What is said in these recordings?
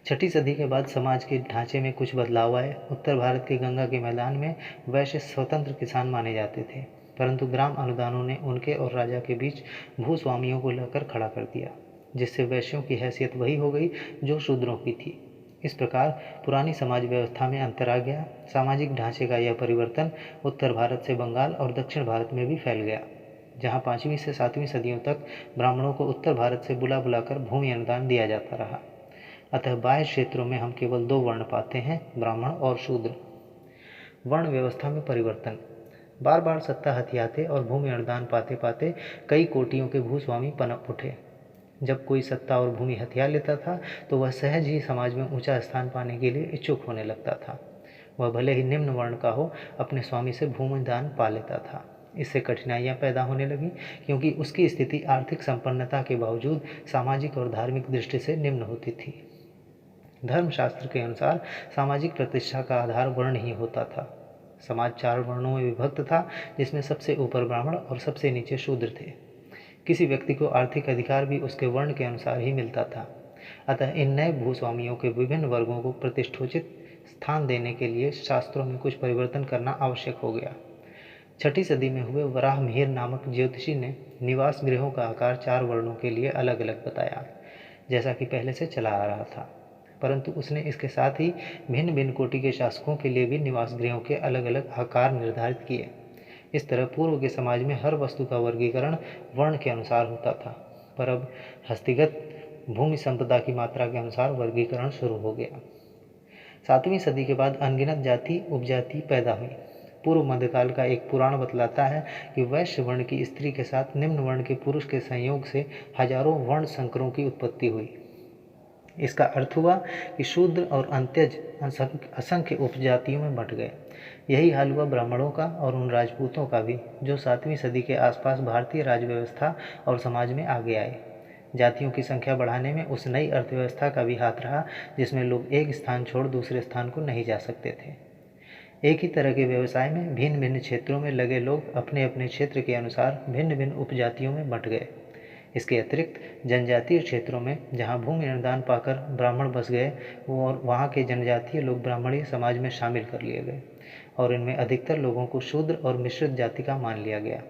छठी सदी के बाद समाज के ढांचे में कुछ बदलाव आए। उत्तर भारत के गंगा के मैदान में वैश्य स्वतंत्र किसान माने जाते थे, परंतु ग्राम अनुदानों ने उनके और राजा के बीच भूस्वामियों को लाकर खड़ा कर दिया, जिससे वैश्यों की हैसियत वही हो गई जो शूद्रों की थी। इस प्रकार पुरानी समाज व्यवस्था में अंतर आ गया। सामाजिक ढांचे का यह परिवर्तन उत्तर भारत से बंगाल और दक्षिण भारत में भी फैल गया, जहाँ 5वीं से 7वीं सदियों तक ब्राह्मणों को उत्तर भारत से बुला बुलाकर भूमि अनुदान दिया जाता रहा। अतः बाह्य क्षेत्रों में हम केवल 2 वर्ण पाते हैं, ब्राह्मण और शूद्र। वर्ण व्यवस्था में परिवर्तन। बार बार सत्ता हथियाते और भूमि अनुदान पाते पाते कई कोटियों के भूस्वामी पनप उठे। जब कोई सत्ता और भूमि हथिया लेता था तो वह सहज ही समाज में ऊंचा स्थान पाने के लिए इच्छुक होने लगता था। वह भले ही निम्न वर्ण का हो, अपने स्वामी से भूमि दान पा लेता था। इससे कठिनाइयां पैदा होने लगी, क्योंकि उसकी स्थिति आर्थिक संपन्नता के बावजूद सामाजिक और धार्मिक दृष्टि से निम्न होती थी। धर्मशास्त्र के अनुसार सामाजिक प्रतिष्ठा का आधार वर्ण ही होता था। समाज 4 वर्णों में विभक्त था, जिसमें सबसे ऊपर ब्राह्मण और सबसे नीचे शूद्र थे। किसी व्यक्ति को आर्थिक अधिकार भी उसके वर्ण के अनुसार ही मिलता था। अतः इन नए भूस्वामियों के विभिन्न वर्गों को प्रतिष्ठोचित स्थान देने के लिए शास्त्रों में कुछ परिवर्तन करना आवश्यक हो गया। छठी सदी में हुए वराह मिहिर नामक ज्योतिषी ने निवास गृहों का आकार 4 वर्णों के लिए अलग अलग बताया, जैसा कि पहले से चला आ रहा था, परंतु उसने इसके साथ ही भिन्न भिन्न कोटि के शासकों के लिए भी निवास गृहों के अलग अलग आकार निर्धारित किए। इस तरह पूर्व के समाज में हर वस्तु का वर्गीकरण वर्ण के अनुसार होता था, पर अब हस्तिगत भूमि संपदा की मात्रा के अनुसार वर्गीकरण शुरू हो गया। 7वीं सदी के बाद अनगिनत जाति उपजाति पैदा हुई। पूर्व मध्यकाल का एक पुराण बतलाता है कि वैश्य वर्ण की स्त्री के साथ निम्न वर्ण के पुरुष के संयोग से हजारों वर्ण संकरों की उत्पत्ति हुई। इसका अर्थ हुआ कि शूद्र और अंत्यज असंख्य उपजातियों में बंट गए। यही हाल हुआ ब्राह्मणों का और उन राजपूतों का भी, जो 7वीं सदी के आसपास भारतीय राज व्यवस्था और समाज में आगे आए। जातियों की संख्या बढ़ाने में उस नई अर्थव्यवस्था का भी हाथ रहा, जिसमें लोग एक स्थान छोड़ दूसरे स्थान को नहीं जा सकते थे। एक ही तरह के व्यवसाय में भिन्न भिन्न क्षेत्रों में लगे लोग अपने अपने क्षेत्र के अनुसार भिन्न भिन्न उपजातियों में बंट गए। इसके अतिरिक्त जनजातीय क्षेत्रों में जहाँ भूमि अनुदान पाकर ब्राह्मण बस गए, वो और वहाँ के जनजातीय लोग ब्राह्मणीय समाज में शामिल कर लिए गए, और इनमें अधिकतर लोगों को शूद्र और मिश्रित जाति का मान लिया गया।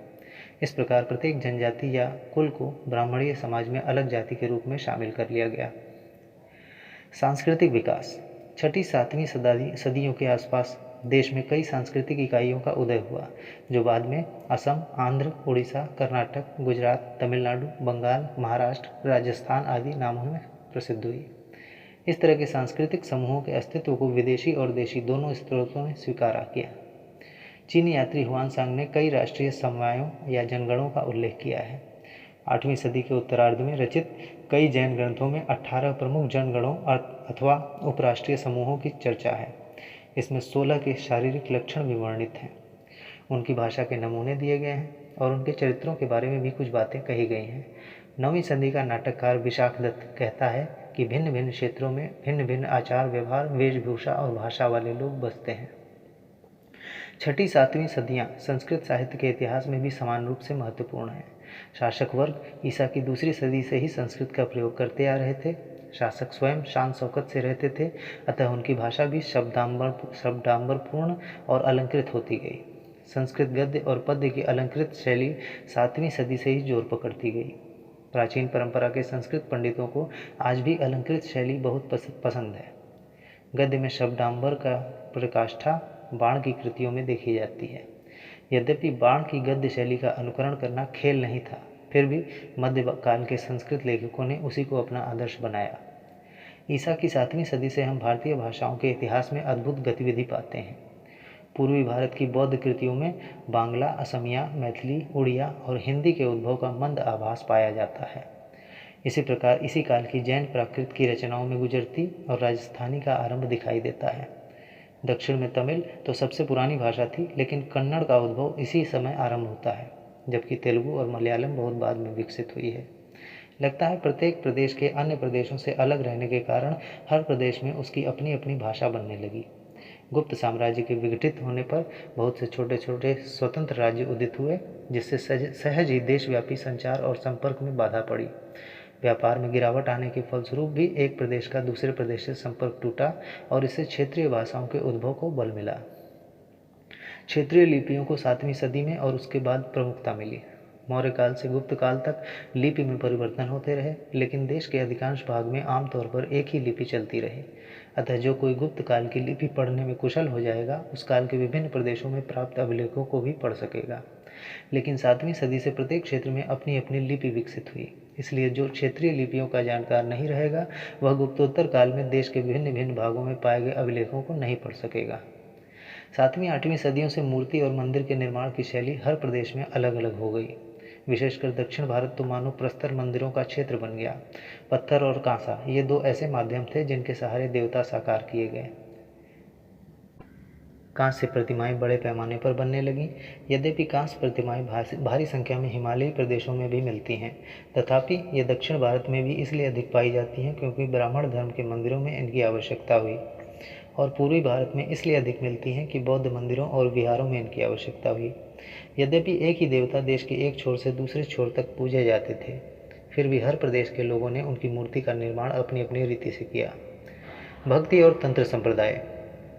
इस प्रकार प्रत्येक जनजाति या कुल को ब्राह्मणीय समाज में अलग जाति के रूप में शामिल कर लिया गया। सांस्कृतिक विकास। 6ठी-7वीं सदियों के आसपास देश में कई सांस्कृतिक इकाइयों का उदय हुआ, जो बाद में असम, आंध्र, उड़ीसा, कर्नाटक, गुजरात, तमिलनाडु, बंगाल, महाराष्ट्र, राजस्थान आदि नामों में प्रसिद्ध हुई। इस तरह के सांस्कृतिक समूहों के अस्तित्व को विदेशी और देशी दोनों स्रोतों ने स्वीकार किया। चीनी यात्री हुआनसांग ने कई राष्ट्रीय समवायों या जनगणों का उल्लेख किया है। 8वीं सदी के उत्तरार्ध में रचित कई जैन ग्रंथों में 18 प्रमुख जनगणों अथवा उपराष्ट्रीय समूहों की चर्चा है। इसमें 16 के शारीरिक लक्षण भी वर्णित हैं, उनकी भाषा के नमूने दिए गए हैं और उनके चरित्रों के बारे में भी कुछ बातें कही गई हैं। 9वीं सदी का नाटककार विशाख दत्त कहता है कि भिन्न भिन्न क्षेत्रों में भिन्न भिन्न आचार व्यवहार, वेशभूषा और भाषा वाले लोग बसते हैं। 6ठी-7वीं सदियाँ संस्कृत साहित्य के इतिहास में भी समान रूप से महत्वपूर्ण हैं। शासक वर्ग ईसा की 2री सदी से ही संस्कृत का प्रयोग करते आ रहे थे। शासक स्वयं शान शौकत से रहते थे, अतः उनकी भाषा भी शब्दांबरपूर्ण और अलंकृत होती गई। संस्कृत गद्य और पद्य की अलंकृत शैली 7वीं सदी से ही जोर पकड़ती गई। प्राचीन परंपरा के संस्कृत पंडितों को आज भी अलंकृत शैली बहुत पसंद है। गद्य में शब्दांबर का प्रकाष्ठा बाण की कृतियों में देखी जाती है। यद्यपि बाण की गद्य शैली का अनुकरण करना खेल नहीं था, फिर भी मध्यकाल के संस्कृत लेखकों ने उसी को अपना आदर्श बनाया। ईसा की 7वीं सदी से हम भारतीय भाषाओं के इतिहास में अद्भुत गतिविधि पाते हैं। पूर्वी भारत की बौद्ध कृतियों में बांग्ला, असमिया, मैथिली, उड़िया और हिंदी के उद्भव का मंद आभास पाया जाता है। इसी प्रकार इसी काल की जैन प्राकृत की रचनाओं में गुजरती और राजस्थानी का आरंभ दिखाई देता है। दक्षिण में तमिल तो सबसे पुरानी भाषा थी, लेकिन कन्नड़ का उद्भव इसी समय आरंभ होता है, जबकि तेलुगु और मलयालम बहुत बाद में विकसित हुई है। लगता है प्रत्येक प्रदेश के अन्य प्रदेशों से अलग रहने के कारण हर प्रदेश में उसकी अपनी अपनी भाषा बनने लगी। गुप्त साम्राज्य के विघटित होने पर बहुत से छोटे छोटे स्वतंत्र राज्य उदित हुए, जिससे सहज ही देशव्यापी संचार और संपर्क में बाधा पड़ी। व्यापार में गिरावट आने के फलस्वरूप भी एक प्रदेश का दूसरे प्रदेश से संपर्क टूटा और इससे क्षेत्रीय भाषाओं के उद्भव को बल मिला। क्षेत्रीय लिपियों को 7वीं सदी में और उसके बाद प्रमुखता मिली। मौर्य काल से गुप्त काल तक लिपि में परिवर्तन होते रहे, लेकिन देश के अधिकांश भाग में आमतौर पर एक ही लिपि चलती रही। अतः जो कोई गुप्त काल की लिपि पढ़ने में कुशल हो जाएगा, उस काल के विभिन्न प्रदेशों में प्राप्त अभिलेखों को भी पढ़ सकेगा। लेकिन 7वीं सदी से प्रत्येक क्षेत्र में अपनी अपनी लिपि विकसित हुई, इसलिए जो क्षेत्रीय लिपियों का जानकार नहीं रहेगा, वह गुप्तोत्तर काल में देश के विभिन्न भिन्न भागों में पाए गए अभिलेखों को नहीं पढ़ सकेगा। 7वीं 8वीं सदियों से मूर्ति और मंदिर के निर्माण की शैली हर प्रदेश में अलग अलग हो गई। विशेषकर दक्षिण भारत तो मानो प्रस्तर मंदिरों का क्षेत्र बन गया। पत्थर और कांसा, ये दो ऐसे माध्यम थे जिनके सहारे देवता साकार किए गए। कांस्य प्रतिमाएं बड़े पैमाने पर बनने लगीं। यद्यपि कांस्य प्रतिमाएं भारी संख्या में हिमालयी प्रदेशों में भी मिलती हैं, तथापि ये दक्षिण भारत में भी इसलिए अधिक पाई जाती हैं क्योंकि ब्राह्मण धर्म के मंदिरों में इनकी आवश्यकता हुई, और पूर्वी भारत में इसलिए अधिक मिलती हैं कि बौद्ध मंदिरों और विहारों में इनकी आवश्यकता हुई। यद्यपि एक ही देवता देश के एक छोर से दूसरे छोर तक पूजे जाते थे, फिर भी हर प्रदेश के लोगों ने उनकी मूर्ति का निर्माण अपनी अपनी रीति से किया। भक्ति और तंत्र संप्रदाय।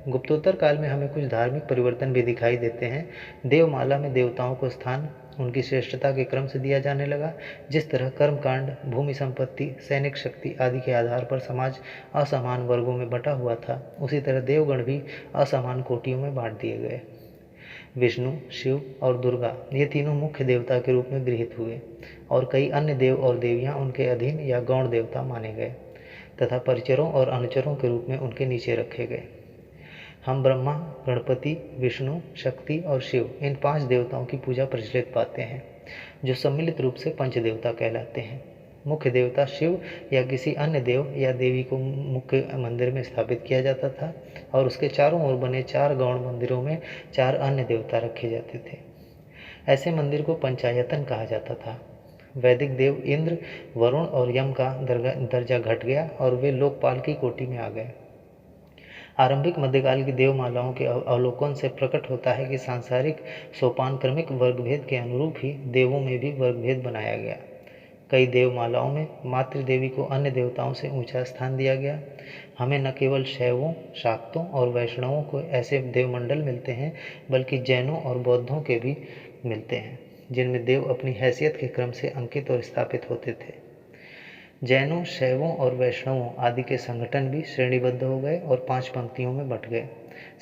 गुप्तोत्तर काल में हमें कुछ धार्मिक परिवर्तन भी दिखाई देते हैं। देवमाला में देवताओं को स्थान उनकी श्रेष्ठता के क्रम से दिया जाने लगा। जिस तरह कर्मकांड, भूमि संपत्ति, सैनिक शक्ति आदि के आधार पर समाज असमान वर्गों में बटा हुआ था, उसी तरह देवगण भी असमान कोटियों में बांट दिए गए। विष्णु, शिव और दुर्गा ये तीनों मुख्य देवता के रूप में गृहीत हुए, और कई अन्य देव और देवियां उनके अधीन या गौण देवता माने गए तथा परिचरों और अनुचरों के रूप में उनके नीचे रखे गए। हम ब्रह्मा, गणपति, विष्णु, शक्ति और शिव इन 5 देवताओं की पूजा प्रचलित पाते हैं, जो सम्मिलित रूप से पंचदेवता कहलाते हैं। मुख्य देवता शिव या किसी अन्य देव या देवी को मुख्य मंदिर में स्थापित किया जाता था, और उसके चारों ओर बने 4 गौण मंदिरों में 4 अन्य देवता रखे जाते थे। ऐसे मंदिर को पंचायतन कहा जाता था। वैदिक देव इंद्र, वरुण और यम का दर्जा घट गया और वे लोकपाल की कोटि में आ गए। आरंभिक मध्यकाल की देवमालाओं के अवलोकन से प्रकट होता है कि सांसारिक सोपान क्रमिक वर्गभेद के अनुरूप ही देवों में भी वर्गभेद बनाया गया। कई देवमालाओं में मातृदेवी को अन्य देवताओं से ऊंचा स्थान दिया गया। हमें न केवल शैवों, शाक्तों और वैष्णवों को ऐसे देवमंडल मिलते हैं, बल्कि जैनों और बौद्धों के भी मिलते हैं, जिनमें देव अपनी हैसियत के क्रम से अंकित और स्थापित होते थे। जैनों, शैवों और वैष्णवों आदि के संगठन भी श्रेणीबद्ध हो गए और 5 पंक्तियों में बंट गए।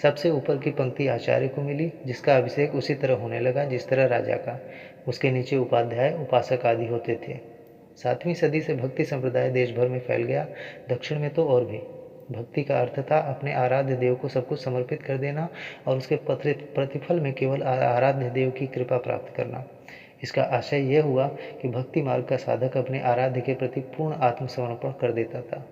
सबसे ऊपर की पंक्ति आचार्य को मिली, जिसका अभिषेक उसी तरह होने लगा जिस तरह राजा का। उसके नीचे उपाध्याय, उपासक आदि होते थे। 7वीं सदी से भक्ति संप्रदाय देश भर में फैल गया, दक्षिण में तो और भी। भक्ति का अर्थ था अपने आराध्य देव को सब कुछ समर्पित कर देना और उसके प्रतिफल में केवल आराध्य देव की कृपा प्राप्त करना। इसका आशय यह हुआ कि भक्ति मार्ग का साधक अपने आराध्य के प्रति पूर्ण आत्मसमर्पण कर देता था।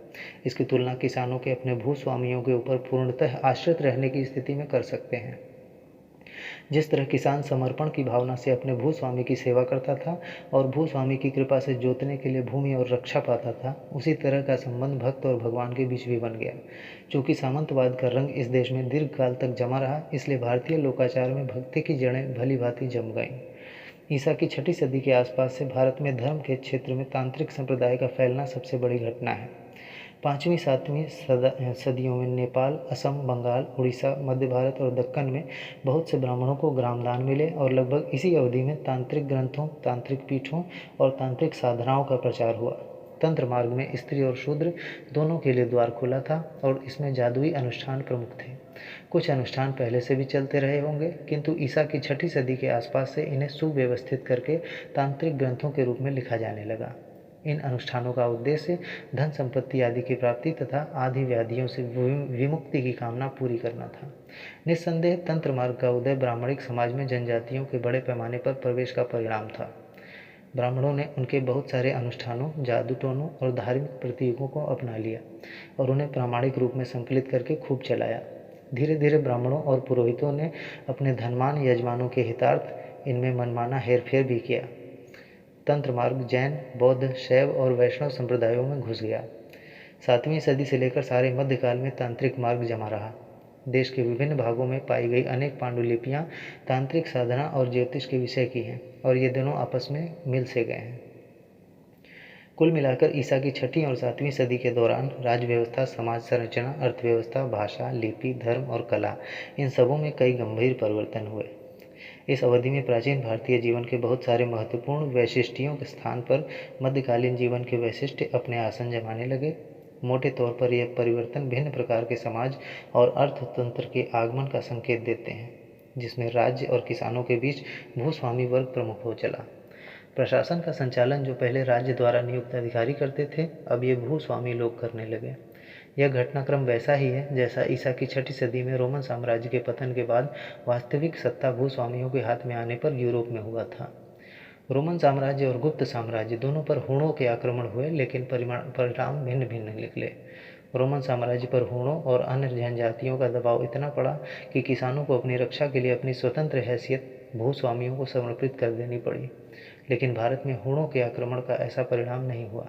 इसकी तुलना किसानों के अपने भूस्वामियों के ऊपर पूर्णतः आश्रित रहने की स्थिति में कर सकते हैं। जिस तरह किसान समर्पण की भावना से अपने भूस्वामी की सेवा करता था और भूस्वामी की कृपा से जोतने के लिए भूमि और रक्षा पाता था, उसी तरह का संबंध भक्त और भगवान के बीच भी बन गया। चूँकि सामंतवाद का रंग इस देश में दीर्घ काल तक जमा रहा, इसलिए भारतीय लोकाचार में भक्ति की जड़ें भली भांति जम गईं। ईसा की 6ठी सदी के आसपास से भारत में धर्म के क्षेत्र में तांत्रिक संप्रदाय का फैलना सबसे बड़ी घटना है। 5वीं 7वीं सदियों में नेपाल, असम, बंगाल, उड़ीसा, मध्य भारत और दक्कन में बहुत से ब्राह्मणों को ग्रामदान मिले और लगभग इसी अवधि में तांत्रिक ग्रंथों, तांत्रिक पीठों और तांत्रिक साधनाओं का प्रचार हुआ। तंत्र मार्ग में स्त्री और शूद्र दोनों के लिए द्वार खुला था और इसमें जादुई अनुष्ठान प्रमुख थे। कुछ अनुष्ठान पहले से भी चलते रहे होंगे, किंतु ईसा की 6ठी सदी के आसपास से इन्हें सुव्यवस्थित करके तांत्रिक ग्रंथों के रूप में लिखा जाने लगा। इन अनुष्ठानों का उद्देश्य धन संपत्ति आदि की प्राप्ति तथा आदि व्याधियों से विमुक्ति की कामना पूरी करना था। निस्संदेह तंत्र मार्ग का उदय ब्राह्मणिक समाज में जनजातियों के बड़े पैमाने पर प्रवेश का परिणाम था। ब्राह्मणों ने उनके बहुत सारे अनुष्ठानों, जादू टोनों और धार्मिक प्रतीकों को अपना लिया और उन्हें प्रामाणिक रूप में संकलित करके खूब चलाया। धीरे धीरे ब्राह्मणों और पुरोहितों ने अपने धनवान यजमानों के हितार्थ इनमें मनमाना हेरफेर भी किया। तंत्र मार्ग जैन, बौद्ध, शैव और वैष्णव संप्रदायों में घुस गया। 7वीं सदी से लेकर सारे मध्यकाल में तांत्रिक मार्ग जमा रहा। देश के विभिन्न भागों में पाई गई अनेक पांडुलिपियाँ तांत्रिक साधना और ज्योतिष के विषय की हैं और ये दोनों आपस में मिल से गए हैं। कुल मिलाकर ईसा की 6वीं और 7वीं सदी के दौरान राज्य व्यवस्था, समाज संरचना, अर्थव्यवस्था, भाषा, लिपि, धर्म और कला, इन सबों में कई गंभीर परिवर्तन हुए। इस अवधि में प्राचीन भारतीय जीवन के बहुत सारे महत्वपूर्ण वैशिष्ट्यों के स्थान पर मध्यकालीन जीवन के वैशिष्ट्य अपने आसन जमाने लगे। मोटे तौर पर यह परिवर्तन भिन्न प्रकार के समाज और अर्थतंत्र के आगमन का संकेत देते हैं, जिसमें राज्य और किसानों के बीच भूस्वामी वर्ग प्रमुख हो चला। प्रशासन का संचालन जो पहले राज्य द्वारा नियुक्त अधिकारी करते थे, अब ये भूस्वामी लोग करने लगे। यह घटनाक्रम वैसा ही है जैसा ईसा की 6वीं सदी में रोमन साम्राज्य के पतन के बाद वास्तविक सत्ता भूस्वामियों के हाथ में आने पर यूरोप में हुआ था। रोमन साम्राज्य और गुप्त साम्राज्य दोनों पर हूणों के आक्रमण हुए, लेकिन परिणाम भिन्न भिन्न निकले। रोमन साम्राज्य पर हूणों और अन्य जनजातियों का दबाव इतना पड़ा कि किसानों को अपनी रक्षा के लिए अपनी स्वतंत्र हैसियत भूस्वामियों को समर्पित कर देनी पड़ी। लेकिन भारत में हूणों के आक्रमण का ऐसा परिणाम नहीं हुआ।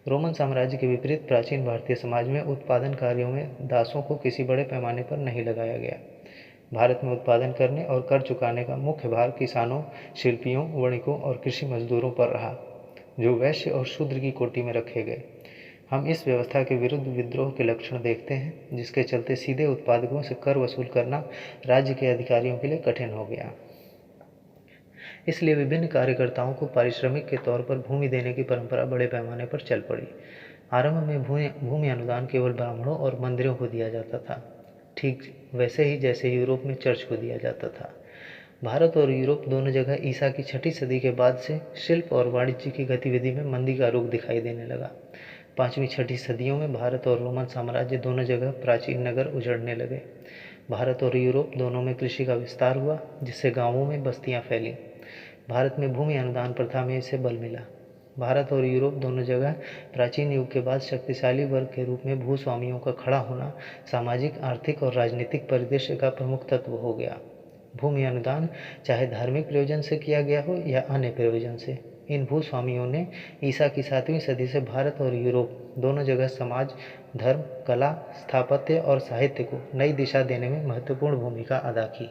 रोमन साम्राज्य के विपरीत प्राचीन भारतीय समाज में उत्पादन कार्यों में दासों को किसी बड़े पैमाने पर नहीं लगाया गया। भारत में उत्पादन करने और कर चुकाने का मुख्य भार किसानों, शिल्पियों, वणिकों और कृषि मजदूरों पर रहा, जो वैश्य और शूद्र की कोटि में रखे गए। हम इस व्यवस्था के विरुद्ध विद्रोह के लक्षण देखते हैं, जिसके चलते सीधे उत्पादकों से कर वसूल करना राज्य के अधिकारियों के लिए कठिन हो गया। इसलिए विभिन्न कार्यकर्ताओं को पारिश्रमिक के तौर पर भूमि देने की परंपरा बड़े पैमाने पर चल पड़ी। आरंभ में भूमि अनुदान केवल ब्राह्मणों और मंदिरों को दिया जाता था, ठीक वैसे ही जैसे यूरोप में चर्च को दिया जाता था। भारत और यूरोप दोनों जगह ईसा की 6वीं सदी के बाद से शिल्प और वाणिज्य की गतिविधि में मंदी का रुख दिखाई देने लगा। 5वीं 6वीं सदियों में भारत और रोमन साम्राज्य दोनों जगह प्राचीन नगर उजड़ने लगे। भारत और यूरोप दोनों में कृषि का विस्तार हुआ, जिससे गांवों में बस्तियां फैलीं। भारत में भूमि अनुदान प्रथा में इसे बल मिला। भारत और यूरोप दोनों जगह प्राचीन युग के बाद शक्तिशाली वर्ग के रूप में भूस्वामियों का खड़ा होना सामाजिक, आर्थिक और राजनीतिक परिदृश्य का प्रमुख तत्व हो गया। भूमि अनुदान चाहे धार्मिक प्रयोजन से किया गया हो या अन्य प्रयोजन से, इन भूस्वामियों ने ईसा की 7वीं सदी से भारत और यूरोप दोनों जगह समाज, धर्म, कला, स्थापत्य और साहित्य को नई दिशा देने में महत्वपूर्ण भूमिका अदा की।